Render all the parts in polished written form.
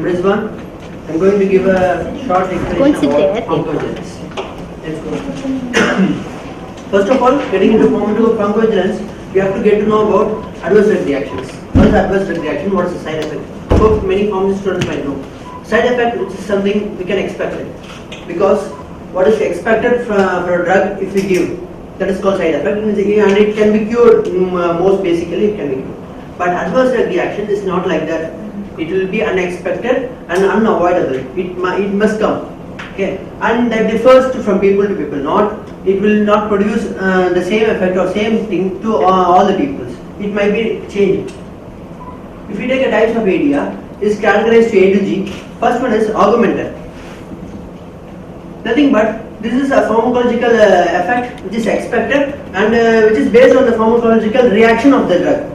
I'm Rizwan. I'm going to give a short explanation about pharmacovigilance. Let's go. First of all, getting into pharmacovigilance, we have to get to know about adverse drug reactions. What is adverse drug reaction? What is the side effect? Hope many pharmacy students might know. Side effect, which is something we can expect it, because what is expected for a drug if we give, that is called side effect, and it can be cured. Most basically, it can be cured. But adverse drug reaction is not like that. It will be unexpected and unavoidable. It must come. Okay, and that differs from people to people. It will not produce the same effect or same thing to all the people. It might be changed. If we take a types of ADR, is categorized to A to G. First one is augmented. Nothing but this is a pharmacological effect which is expected and which is based on the pharmacological reaction of the drug.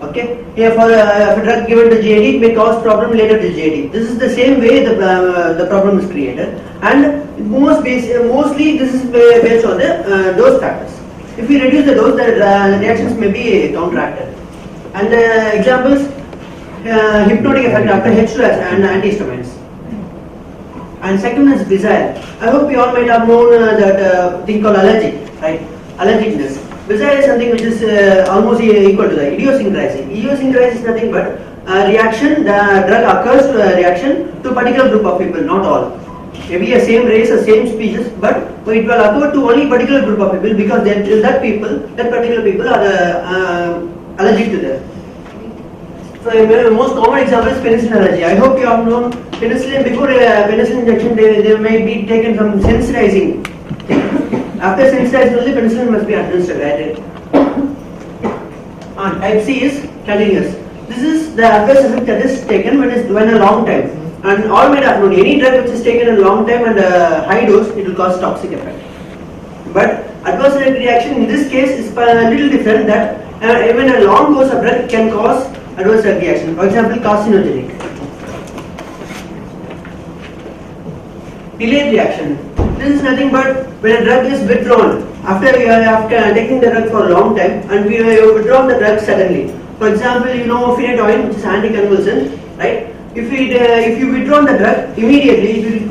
Okay, here for a drug given to JD, it may cause problem later to JD. This is the same way the problem is created, and mostly this is based on the dose factors. If we reduce the dose, the reactions may be counteracted. And the examples, hypnotic effect after H2 and antihistamines. And second is desire. I hope you all might have known that thing called allergic, right? Allergicness. Desire is something which is almost equal to the idiosyncrasy. Idiosyncrasy is nothing but a reaction. The drug occurs to a reaction to a particular group of people, not all. Maybe a same race or same species, but it will occur to only particular group of people because that particular people are allergic to them. So the most common example is penicillin allergy. I hope you have known penicillin. Before penicillin injection, they may be taken some sensitizing thing. After sensitizing, only penicillin must be administered. Right? Type C is continuous. This is the adverse effect that is taken when a long time. And all might have known any drug which is taken a long time and a high dose, it will cause toxic effect. But adverse reaction in this case is a little different. That even a long course of drug can cause adverse reaction. For example, carcinogenic. Delayed reaction. This is nothing but when a drug is withdrawn after taking the drug for a long time and we withdraw the drug suddenly. For example, you know phenytoin, which is anticonvulsant, right? If you withdraw the drug immediately, it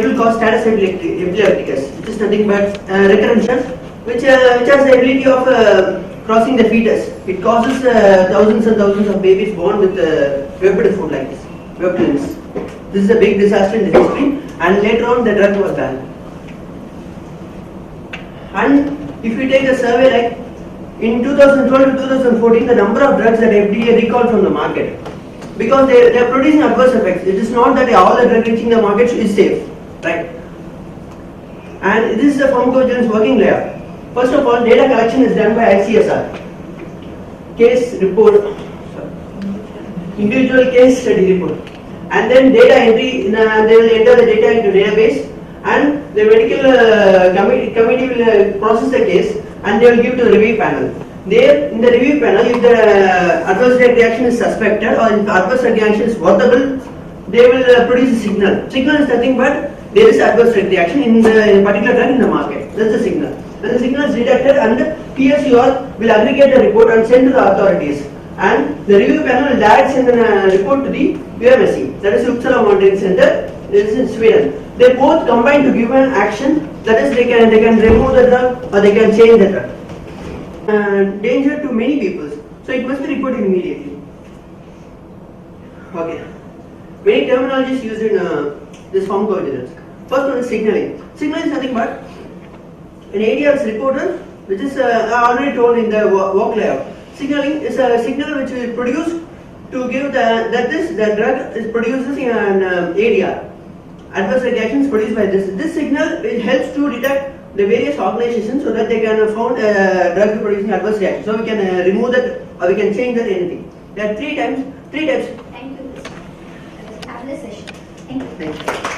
will cause status epilepticus, which is nothing but recurrence, which has the ability of crossing the fetus. It causes thousands and thousands of babies born with webbed foot like this, webbed limbs. This is a big disaster in the history, and later on the drug was banned. And if we take a survey like in 2012 to 2014, the number of drugs that FDA recalled from the market, because they are producing adverse effects. It is not that all the drug reaching the market is safe, right? And this is the pharmacovigilance working layer. First of all, data collection is done by ICSR, case report, individual case study report, and then data entry. They will enter the data into database, and the medical committee will process the case, and they will give to the review panel. There, in the review panel, if the adverse drug reaction is suspected or if adverse drug reaction is workable, they will produce a signal. Signal is nothing but there is adverse drug reaction in a particular drug in the market. That's the signal. When the signal is detected, and PSUR will aggregate the report and send to the authorities. And the review panel will direct send a report to the UMSC, that is Uppsala Monitoring Center. This is in Sweden. They both combine to give an action. That is, they can remove the drug or they can change the drug. Danger to many people, so it must be reported immediately. Okay. Many terminologies used in this pharmacovigilance. First one is signaling. Signaling is nothing but an ADR is reported, which is already told in the work layout. Signaling is a signal which is produced to give the drug is producing an ADR. Adverse reactions produced by this. This signal helps to detect the various organizations so that they can found drug producing adverse reaction. So we can remove that or we can change that anything. There are three types. Thank you. That was a fabulous session. Thank you. Thank you.